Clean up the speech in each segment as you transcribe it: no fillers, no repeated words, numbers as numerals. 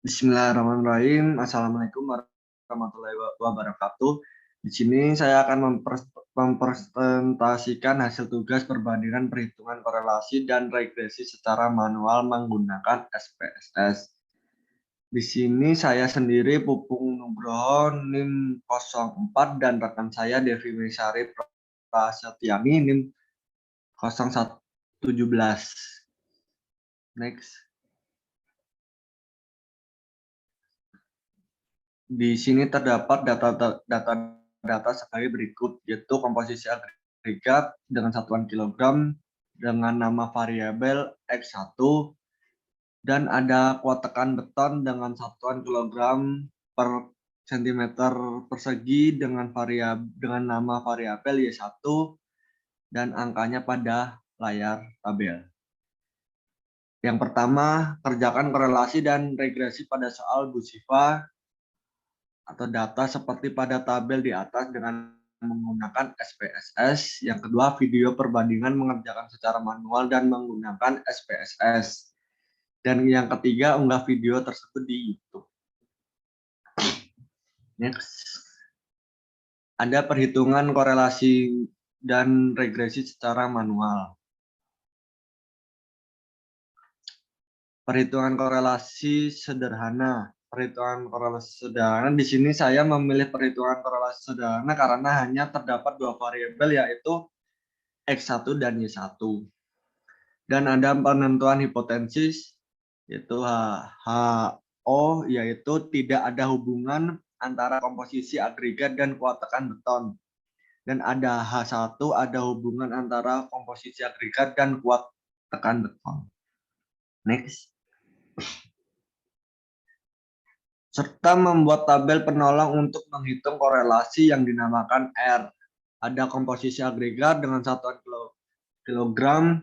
Bismillahirrahmanirrahim. Assalamualaikum warahmatullahi wabarakatuh. Di sini saya akan mempresentasikan hasil tugas perbandingan perhitungan korelasi dan regresi secara manual menggunakan SPSS. Di sini saya sendiri Pupung Nugroho NIM 04 dan rekan saya Devi Meisari Prasetyani NIM 0117. Next. Di sini terdapat data sebagai berikut, yaitu komposisi agregat dengan satuan kilogram dengan nama variabel X1 dan ada kuat tekan beton dengan satuan kilogram per centimeter persegi dengan nama variabel Y1 dan angkanya pada layar tabel. Yang pertama, kerjakan korelasi dan regresi pada soal Bu Siva atau data seperti pada tabel di atas dengan menggunakan SPSS. Yang kedua, video perbandingan mengerjakan secara manual dan menggunakan SPSS. Dan yang ketiga, unggah video tersebut di YouTube. Next. Ada perhitungan korelasi dan regresi secara manual. Perhitungan korelasi sederhana. Perhitungan korelasi sederhana. Di sini saya memilih perhitungan korelasi sederhana karena hanya terdapat dua variabel, yaitu X1 dan Y1. Dan ada penentuan hipotensis, yaitu HO, yaitu tidak ada hubungan antara komposisi agregat dan kuat tekan beton. Dan ada H1, ada hubungan antara komposisi agregat dan kuat tekan beton. Next. Serta membuat tabel penolong untuk menghitung korelasi yang dinamakan R. Ada komposisi agregat dengan satuan kilogram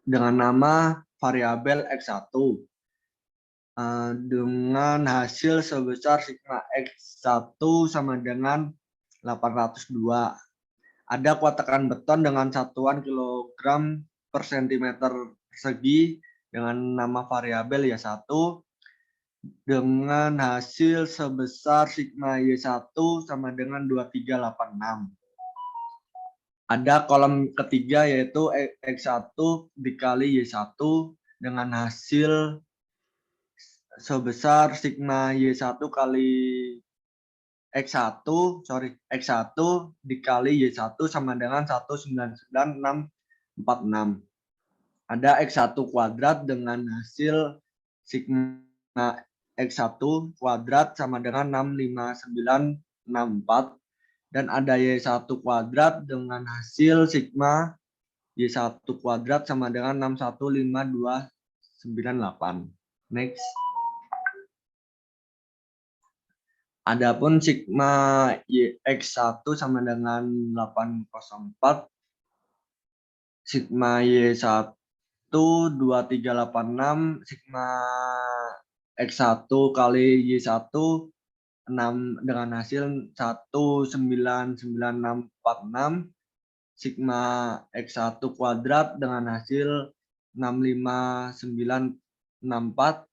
dengan nama variabel X1 dengan hasil sebesar sigma X1 sama dengan 802. Ada kuat tekan beton dengan satuan kilogram per sentimeter persegi dengan nama variabel Y1 dengan hasil sebesar sigma Y1 sama dengan 2386. Ada kolom ketiga yaitu X1 dikali Y1 dengan hasil sebesar sigma Y1 kali X1 dikali Y1 sama dengan 199646. Ada X1 kuadrat dengan hasil sigma X1 kuadrat sama dengan 65964. Dan ada Y1 kuadrat dengan hasil sigma Y1 kuadrat sama dengan 615298. Next. Adapun sigma X1 sama dengan 804, sigma Y1 2386, sigma X1 kali Y1 6 dengan hasil 199646, sigma X1 kuadrat dengan hasil 65964,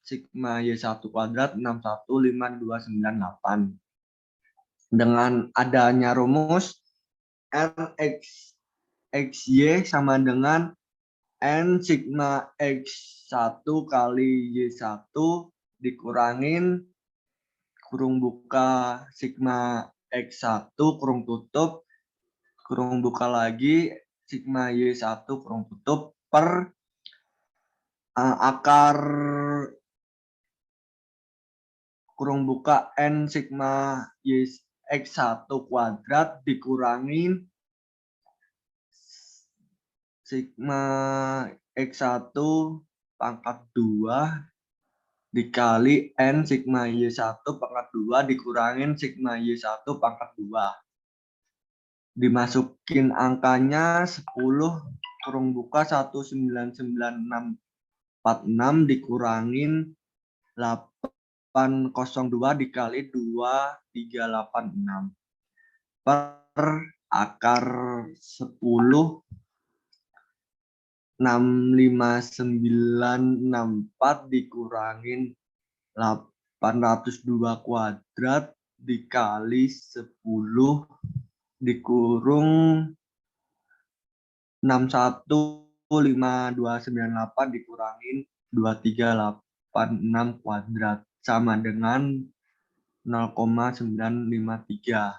sigma Y1 kuadrat 615298. Dengan adanya rumus Rxy sama dengan N sigma X1 kali Y1 dikurangin kurung buka sigma X1 kurung tutup kurung buka lagi sigma Y1 kurung tutup per akar kurung buka N sigma X1 kuadrat dikurangin sigma X1 pangkat 2 dikali N sigma Y1 pangkat 2 dikurangin sigma Y1 pangkat 2. Dimasukin angkanya 10 kurung buka 199646 dikurangin 802 dikali 2386 per akar 10 65964 dikurangin 802 kuadrat dikali 10 dikurung 615298 dikurangin 2386 kuadrat sama dengan 0,953.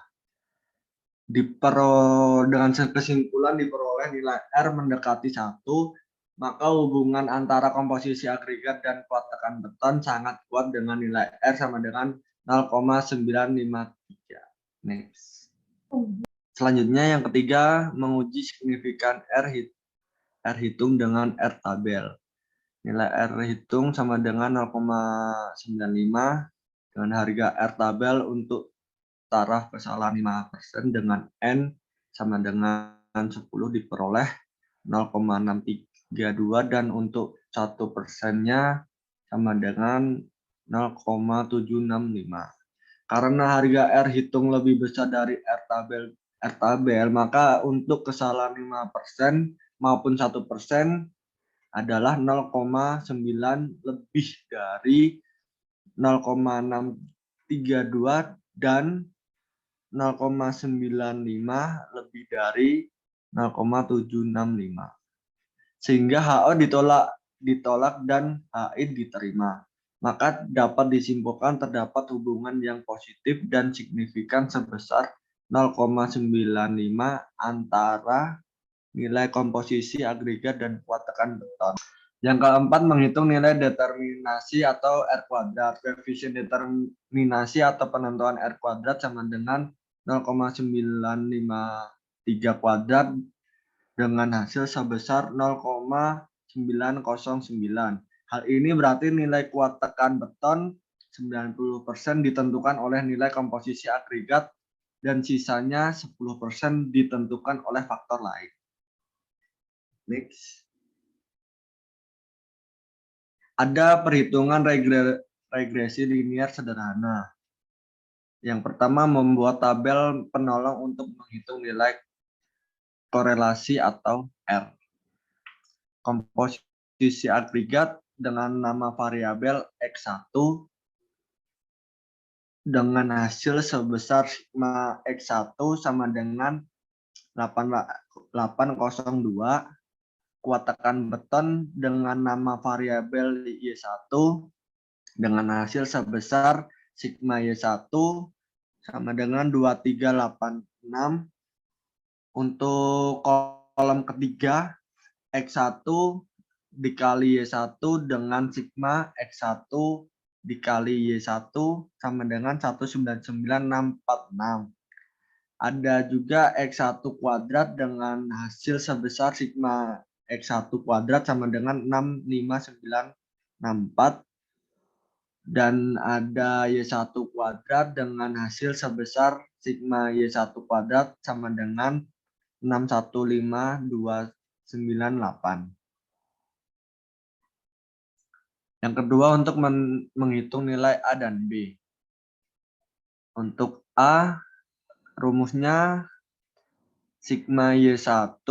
Dengan kesimpulan diperoleh nilai R mendekati 1, maka hubungan antara komposisi agregat dan kuat tekan beton sangat kuat dengan nilai R sama dengan 0,953. Next. Selanjutnya yang ketiga, menguji signifikan R hitung dengan R tabel. Nilai R hitung sama dengan 0,95 dengan harga R tabel untuk taraf kesalahan 5% dengan N sama dengan 10 diperoleh 0,632 dan untuk 1%-nya sama dengan 0,765. Karena harga R hitung lebih besar dari R tabel, maka untuk kesalahan 5% maupun 1% adalah 0,9 lebih dari 0,632 dan 0,95 lebih dari 0,765. Sehingga HO ditolak dan HI diterima. Maka dapat disimpulkan terdapat hubungan yang positif dan signifikan sebesar 0,95 antara nilai komposisi agregat dan kuat tekan beton. Yang keempat, menghitung nilai determinasi atau R kuadrat. Koefisien determinasi atau penentuan R kuadrat sama dengan 0,953 kuadrat dengan hasil sebesar 0,909. Hal ini berarti nilai kuat tekan beton 90% ditentukan oleh nilai komposisi agregat dan sisanya 10% ditentukan oleh faktor lain. Next. Ada perhitungan regresi linear sederhana. Yang pertama, membuat tabel penolong untuk menghitung nilai korelasi atau R. Komposisi agregat dengan nama variabel X1 dengan hasil sebesar sigma X1 sama dengan 802. Kuat tekan beton dengan nama variabel Y1 dengan hasil sebesar sigma Y1 sama dengan 2386. Untuk kolom ketiga, X1 dikali Y1 dengan sigma X1 dikali Y1 sama dengan 199646. Ada juga X1 kuadrat dengan hasil sebesar sigma X1 kuadrat sama dengan 65964. Dan ada Y1 kuadrat dengan hasil sebesar sigma Y1 kuadrat sama dengan 615298. Yang kedua, untuk menghitung nilai A dan B. Untuk A, rumusnya sigma Y1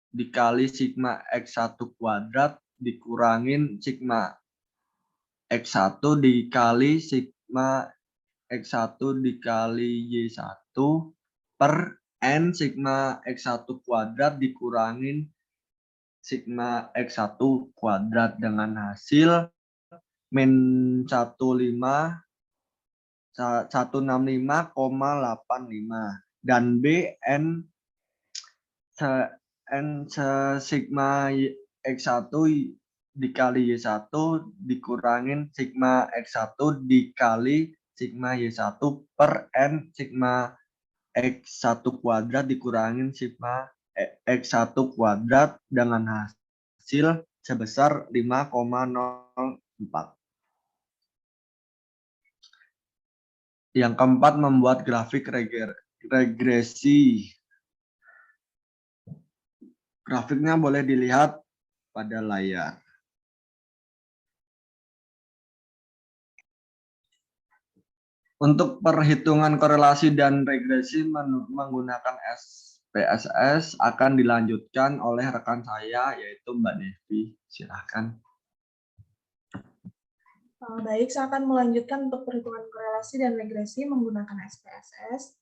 dikali sigma X1 kuadrat dikurangin sigma X1 dikali sigma X1 dikali Y1 per N sigma X1 kuadrat dikurangin sigma X1 kuadrat dengan hasil min 165,85 dan B N sigma X1 dikali Y1 dikurangin sigma X1 dikali sigma Y1 per N sigma X1 kuadrat dikurangin sigma X1 kuadrat dengan hasil sebesar 5,04. Yang keempat, membuat grafik regresi. Grafiknya boleh dilihat pada layar. Untuk perhitungan korelasi dan regresi menggunakan SPSS akan dilanjutkan oleh rekan saya, yaitu Mbak Devi. Silakan. Baik, saya akan melanjutkan untuk perhitungan korelasi dan regresi menggunakan SPSS.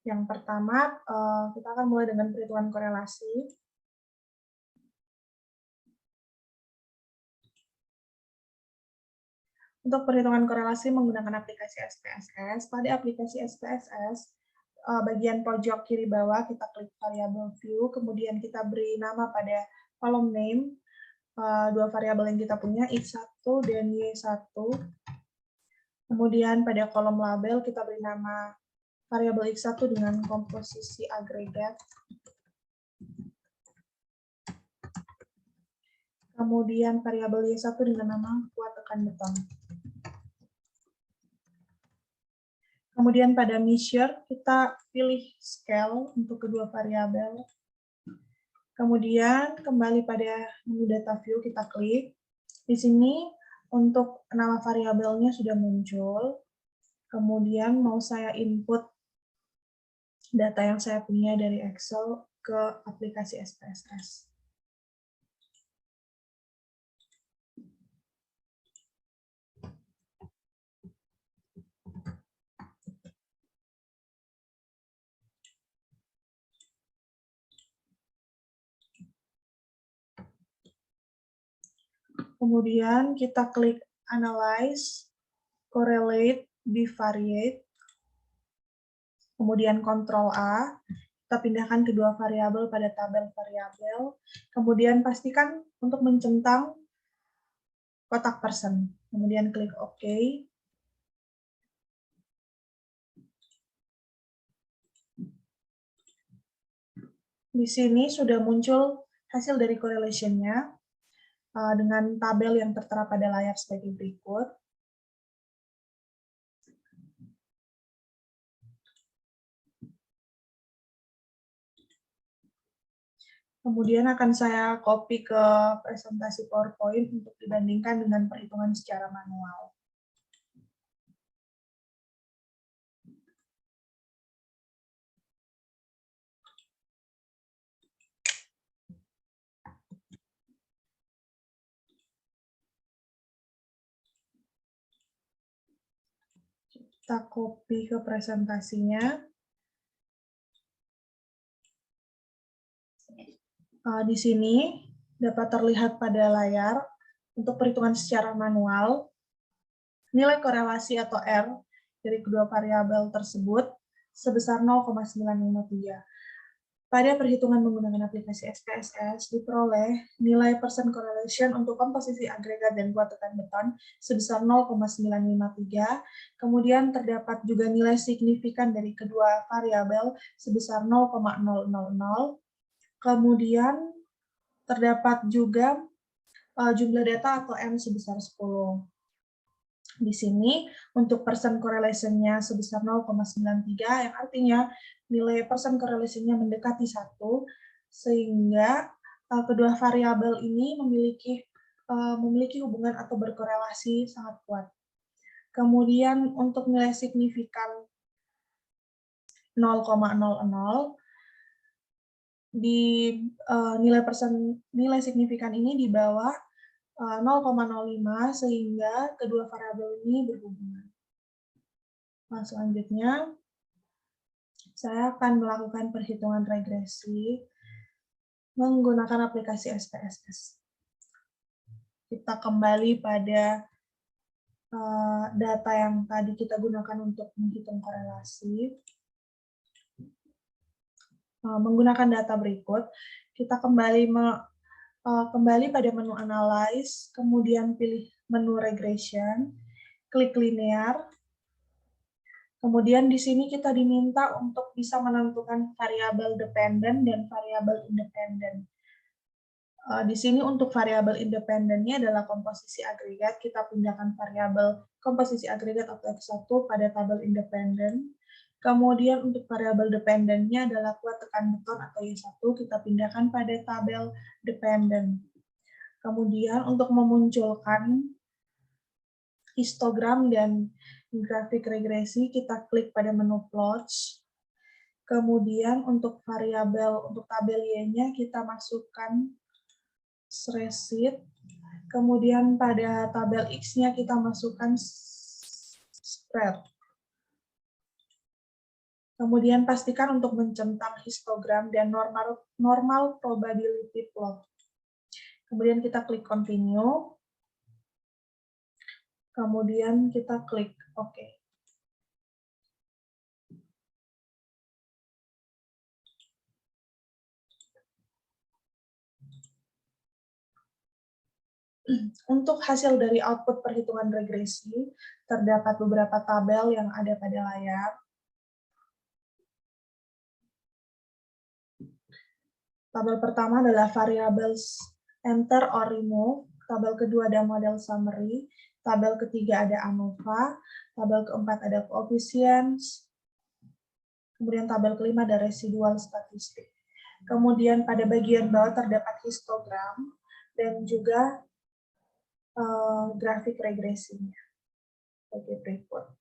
Yang pertama, kita akan mulai dengan perhitungan korelasi. Untuk perhitungan korelasi menggunakan aplikasi SPSS, pada aplikasi SPSS, bagian pojok kiri bawah kita klik variabel view, kemudian kita beri nama pada column name, dua variabel yang kita punya, X1 dan Y1. Kemudian pada kolom label kita beri nama variabel X1 dengan komposisi agregat. Kemudian variabel Y1 dengan nama kuat tekan beton. Kemudian pada measure kita pilih scale untuk kedua variabel. Kemudian kembali pada menu data view kita klik. Di sini untuk nama variabelnya sudah muncul. Kemudian mau saya input data yang saya punya dari Excel ke aplikasi SPSS. Kemudian kita klik Analyze, Correlate, Bivariate, kemudian Ctrl A, kita pindahkan kedua variabel pada tabel variabel, kemudian pastikan untuk mencentang kotak persen, kemudian klik OK. Di sini sudah muncul hasil dari correlation-nya dengan tabel yang tertera pada layar sebagai berikut. Kemudian akan saya copy ke presentasi PowerPoint untuk dibandingkan dengan perhitungan secara manual. Kita copy ke presentasinya. Di sini dapat terlihat pada layar untuk perhitungan secara manual, nilai korelasi atau R dari kedua variabel tersebut sebesar 0,953. Pada perhitungan menggunakan aplikasi SPSS diperoleh nilai percent correlation untuk komposisi agregat dan kuat tekan beton sebesar 0,953. Kemudian terdapat juga nilai signifikan dari kedua variabel sebesar 0,000. Kemudian terdapat juga jumlah data atau M sebesar 10. Di sini untuk percent correlation-nya sebesar 0,93, yang artinya nilai percent correlation-nya mendekati 1, sehingga kedua variabel ini memiliki hubungan atau berkorelasi sangat kuat. Kemudian untuk nilai signifikan 0,00, di nilai signifikan ini di bawah 0,05 sehingga kedua variabel ini berhubungan. Nah, selanjutnya saya akan melakukan perhitungan regresi menggunakan aplikasi SPSS. Kita kembali pada data yang tadi kita gunakan untuk menghitung korelasi. Menggunakan data berikut, kita kembali pada menu Analyze, kemudian pilih menu Regression, klik Linear. Kemudian di sini kita diminta untuk bisa menentukan variabel dependent dan variabel independent. Di sini untuk variabel independennya adalah komposisi agregat, kita pindahkan variabel komposisi agregat atau X1 pada tabel independen. Kemudian untuk variabel dependennya adalah kuat tekan beton atau Y1, kita pindahkan pada tabel dependen. Kemudian untuk memunculkan histogram dan grafik regresi, kita klik pada menu plots. Kemudian untuk variabel, untuk tabel Y-nya kita masukkan spreadsheet. Kemudian pada tabel X-nya kita masukkan spread. Kemudian pastikan untuk mencentang histogram dan normal probability plot. Kemudian kita klik continue. Kemudian kita klik OK. Untuk hasil dari output perhitungan regresi, terdapat beberapa tabel yang ada pada layar. Tabel pertama adalah variables enter or remove, tabel kedua ada model summary, tabel ketiga ada ANOVA, tabel keempat ada coefficients, kemudian tabel kelima ada residual statistik. Kemudian pada bagian bawah terdapat histogram dan juga grafik regresinya sebagai berikut.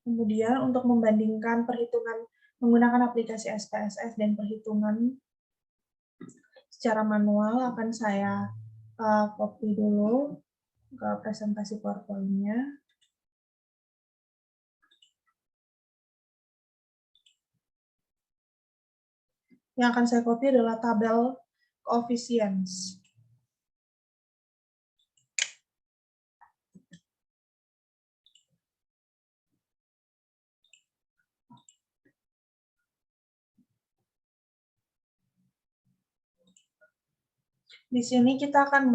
Kemudian untuk membandingkan perhitungan menggunakan aplikasi SPSS dan perhitungan secara manual akan saya copy dulu ke presentasi PowerPoint-nya. Yang akan saya copy adalah tabel coefficients. Di sini kita akan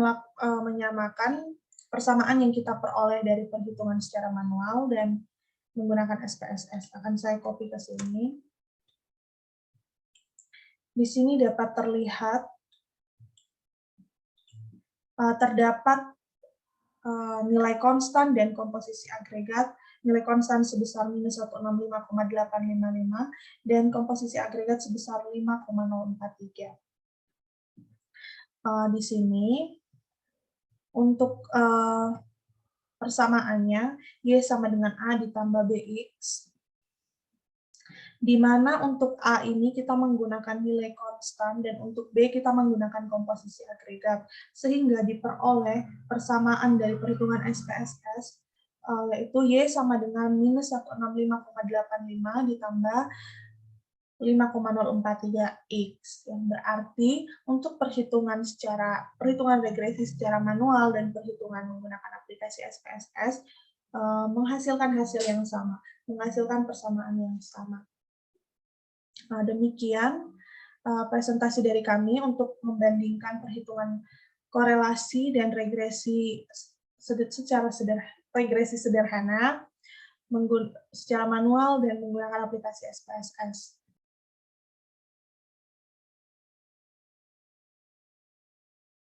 menyamakan persamaan yang kita peroleh dari perhitungan secara manual dan menggunakan SPSS. Akan saya copy ke sini. Di sini dapat terlihat terdapat nilai konstan dan komposisi agregat. Nilai konstan sebesar minus 165,855 dan komposisi agregat sebesar 5,043. Di sini untuk persamaannya Y sama dengan A ditambah BX, di mana untuk A ini kita menggunakan nilai konstan dan untuk B kita menggunakan komposisi agregat, sehingga diperoleh persamaan dari perhitungan SPSS yaitu Y sama dengan minus 165,855 ditambah 5,043X, yang berarti untuk perhitungan regresi secara manual dan perhitungan menggunakan aplikasi SPSS menghasilkan hasil yang sama, menghasilkan persamaan yang sama. Nah, demikian presentasi dari kami untuk membandingkan perhitungan korelasi dan regresi secara sederhana secara manual dan menggunakan aplikasi SPSS.